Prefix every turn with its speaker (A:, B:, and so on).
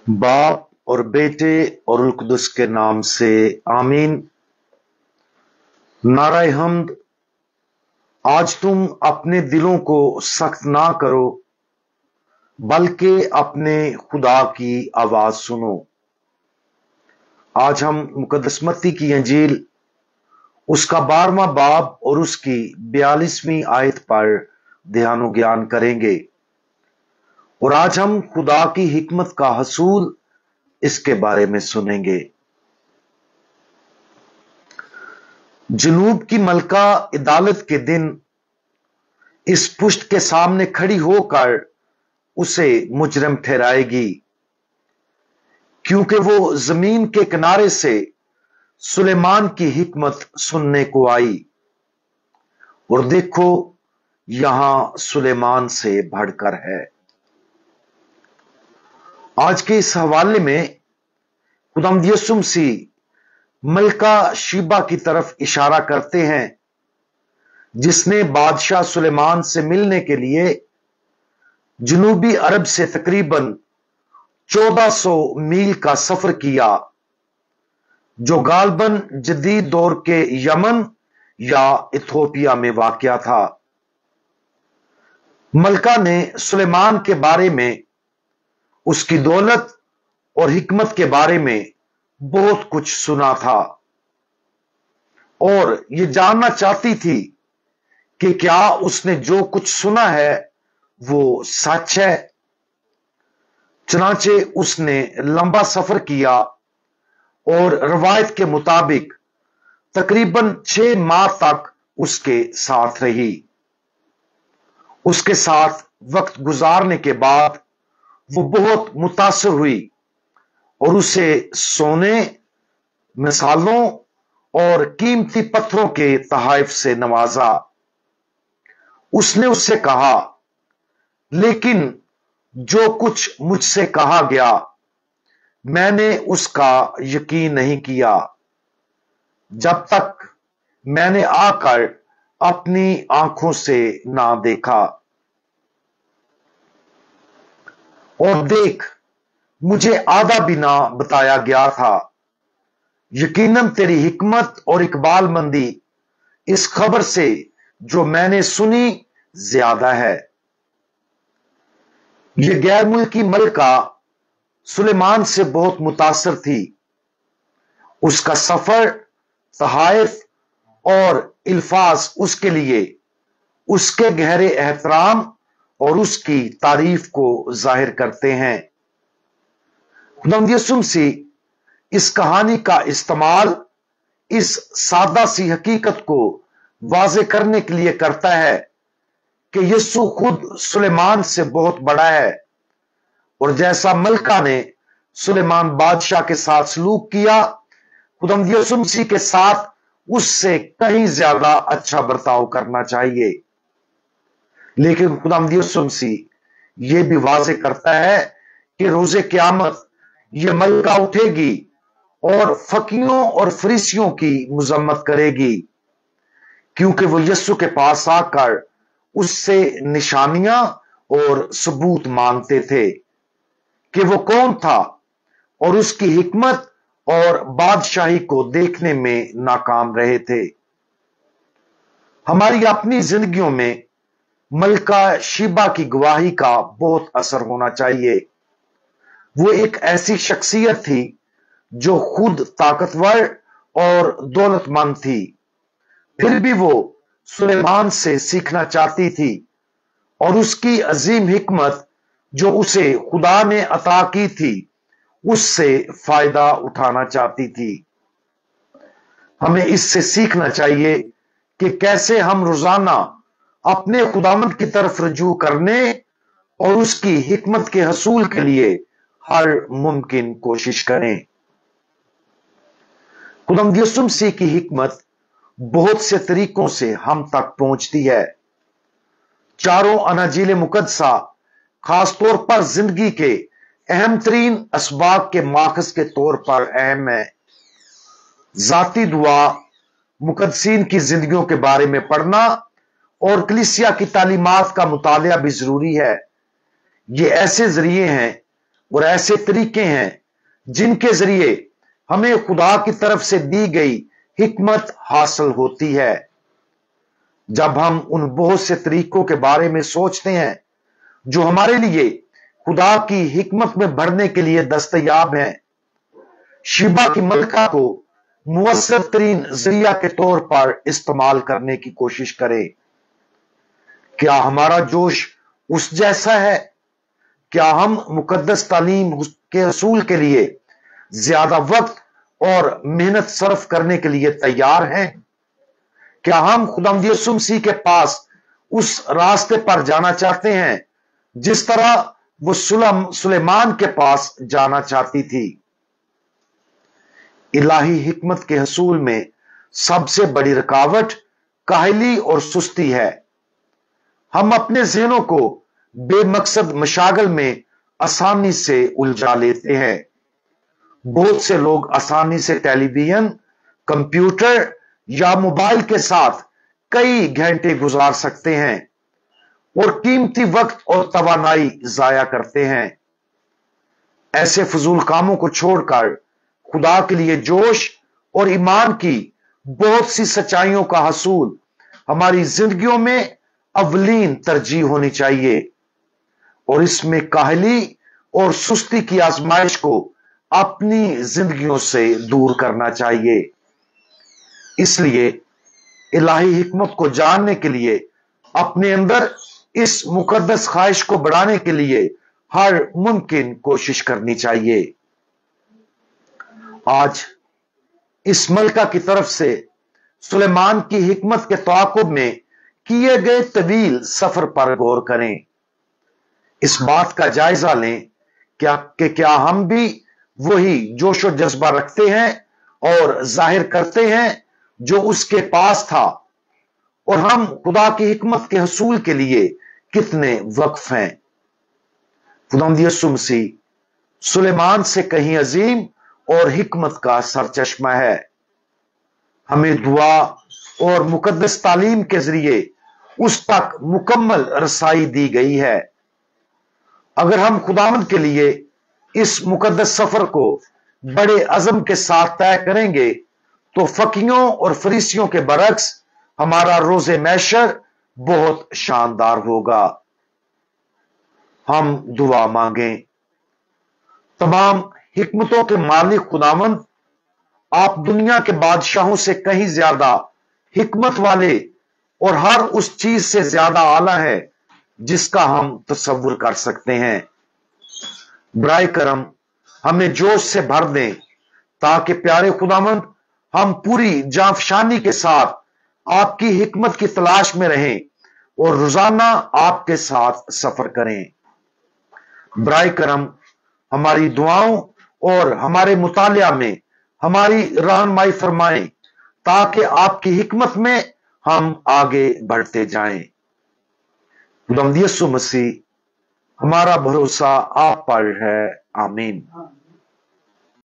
A: बाप और बेटे और रुल कुदस के नाम से आमीन। नाराए हम्द। आज तुम अपने दिलों को सख्त ना करो, बल्कि अपने खुदा की आवाज सुनो। आज हम मुकद्दस मत्ती की अंजील उसका 12वां बाब और उसकी 42वीं आयत पर ध्यान ज्ञान करेंगे, और आज हम खुदा की हिकमत का हसूल इसके बारे में सुनेंगे। जनूब की मलका अदालत के दिन इस पुष्ट के सामने खड़ी होकर उसे मुजरिम ठहराएगी, क्योंकि वो जमीन के किनारे से सुलेमान की हिकमत सुनने को आई, और देखो यहां सुलेमान से बढ़कर है। आज के इस हवाले में खुदावंद यीशु मसीह मलका शीबा की तरफ इशारा करते हैं, जिसने बादशाह सुलेमान से मिलने के लिए जनूबी अरब से तकरीबन 1400 मील का सफर किया, जो गालबन जदीद दौर के यमन या इथोपिया में वाक़या था। मलका ने सुलेमान के बारे में, उसकी दौलत और हिकमत के बारे में बहुत कुछ सुना था, और ये जानना चाहती थी कि क्या उसने जो कुछ सुना है वो सच है। चनाचे उसने लंबा सफर किया और रवायत के मुताबिक तकरीबन 6 माह तक उसके साथ रही। उसके साथ वक्त गुजारने के बाद वो बहुत मुतासर हुई और उसे सोने, मिसालों और कीमती पत्थरों के तहाइफ से नवाजा। उसने उससे कहा, लेकिन जो कुछ मुझसे कहा गया मैंने उसका यकीन नहीं किया, जब तक मैंने आकर अपनी आंखों से ना देखा। और देख, मुझे आधा भी ना बताया गया था। यकीनन तेरी हिकमत और इकबालमंदी इस खबर से जो मैंने सुनी ज्यादा है। यह गैर मुल्की मलका सुलेमान से बहुत मुतासर थी। उसका सफर, तहाइफ और इल्फाज उसके लिए उसके गहरे एहतराम और उसकी तारीफ को जाहिर करते हैं। खुदावंद यीशु मसीह इस कहानी का इस्तेमाल इस सादा सी हकीकत को वाजे करने के लिए करता है कि यीशु खुद सुलेमान से बहुत बड़ा है, और जैसा मलका ने सुलेमान बादशाह के साथ सलूक किया, खुदावंद यीशु मसीह के साथ उससे कहीं ज्यादा अच्छा बर्ताव करना चाहिए। लेकिन खुदावंद यीशु मसीह यह भी वाजे करता है कि रोजे क़यामत यह मलका उठेगी और फकीरों और फरीसियों की मुजम्मत करेगी, क्योंकि वो यीशु के पास आकर उससे निशानियां और सबूत मांगते थे कि वो कौन था, और उसकी हिकमत और बादशाही को देखने में नाकाम रहे थे। हमारी अपनी जिंदगियों में मलका शीबा की गवाही का बहुत असर होना चाहिए। वो एक ऐसी शख्सियत थी जो खुद ताकतवर और दौलतमंद थी, फिर भी वो सुलेमान से सीखना चाहती थी और उसकी अजीम हिकमत जो उसे खुदा ने अता की थी उससे फायदा उठाना चाहती थी। हमें इससे सीखना चाहिए कि कैसे हम रोजाना अपने खुदावंद की तरफ रजू करने और उसकी हिकमत के हसूल के लिए हर मुमकिन कोशिश करें। खुदावंद यीशु मसीह की हिकमत बहुत से तरीकों से हम तक पहुंचती है। चारों अनाजील मुकद्दसा खासतौर पर जिंदगी के अहम तरीन असबाब के माखज के तौर पर अहम है। जाती दुआ, मुकद्दसीन की जिंदगियों के बारे में पढ़ना और कलीसिया की तालीमात का मुतालिया भी जरूरी है। ये ऐसे जरिए हैं اور ایسے طریقے ہیں جن کے ذریعے ہمیں خدا کی طرف سے دی گئی حکمت حاصل ہوتی ہے۔ جب ہم ان بہت سے طریقوں کے بارے میں سوچتے ہیں جو ہمارے لیے خدا کی حکمت میں بڑھنے کے لیے دستیاب ہیں، شیبہ کی ملکہ کو مؤثر ترین ذریعہ کے طور پر استعمال کرنے کی کوشش کریں۔ کیا ہمارا جوش اس جیسا ہے؟ کیا ہم مقدس تعلیم کے حصول کے لیے زیادہ وقت اور محنت صرف کرنے کے لیے تیار ہیں؟ کیا ہم خداوند یسوع مسیح کے پاس اس راستے پر جانا چاہتے ہیں جس طرح وہ سلیمان کے پاس جانا چاہتی تھی؟ الہی حکمت کے حصول میں سب سے بڑی رکاوٹ کاہلی اور سستی ہے۔ ہم اپنے ذہنوں کو بے مقصد مشاغل میں آسانی سے الجھا لیتے ہیں۔ بہت سے لوگ آسانی سے ٹیلی ویژن، کمپیوٹر یا موبائل کے ساتھ کئی گھنٹے گزار سکتے ہیں اور قیمتی وقت اور توانائی ضائع کرتے ہیں۔ ایسے فضول کاموں کو چھوڑ کر خدا کے لیے جوش اور ایمان کی بہت سی سچائیوں کا حصول ہماری زندگیوں میں اولین ترجیح ہونی چاہیے، اور اس میں کاہلی اور سستی کی آزمائش کو اپنی زندگیوں سے دور کرنا چاہیے۔ اس لیے الہی حکمت کو جاننے کے لیے اپنے اندر اس مقدس خواہش کو بڑھانے کے لیے ہر ممکن کوشش کرنی چاہیے۔ آج اس ملکہ کی طرف سے سلیمان کی حکمت کے تعاقب میں کیے گئے طویل سفر پر غور کریں۔ اس بات کا جائزہ لیں کہ کیا ہم بھی وہی جوش و جذبہ رکھتے ہیں اور ظاہر کرتے ہیں جو اس کے پاس تھا، اور ہم خدا کی حکمت کے حصول کے لیے کتنے وقف ہیں۔ خداوند یسوع مسیح سلیمان سے کہیں عظیم اور حکمت کا سرچشمہ ہے۔ ہمیں دعا اور مقدس تعلیم کے ذریعے اس تک مکمل رسائی دی گئی ہے۔ اگر ہم خداوند کے لیے اس مقدس سفر کو بڑے عزم کے ساتھ طے کریں گے تو فقیوں اور فریسیوں کے برعکس ہمارا روز محشر بہت شاندار ہوگا۔ ہم دعا مانگیں۔ تمام حکمتوں کے مالک خداوند، آپ دنیا کے بادشاہوں سے کہیں زیادہ حکمت والے اور ہر اس چیز سے زیادہ اعلیٰ ہے جس کا ہم تصور کر سکتے ہیں۔ برائے کرم ہمیں جوش سے بھر دیں تاکہ پیارے خداوند ہم پوری جانفشانی کے ساتھ آپ کی حکمت کی تلاش میں رہیں اور روزانہ آپ کے ساتھ سفر کریں۔ برائے کرم ہماری دعاؤں اور ہمارے مطالعہ میں ہماری رہنمائی فرمائیں تاکہ آپ کی حکمت میں ہم آگے بڑھتے جائیں۔ خداوند یسوع مسیح ہمارا بھروسہ آپ پر ہے، آمین۔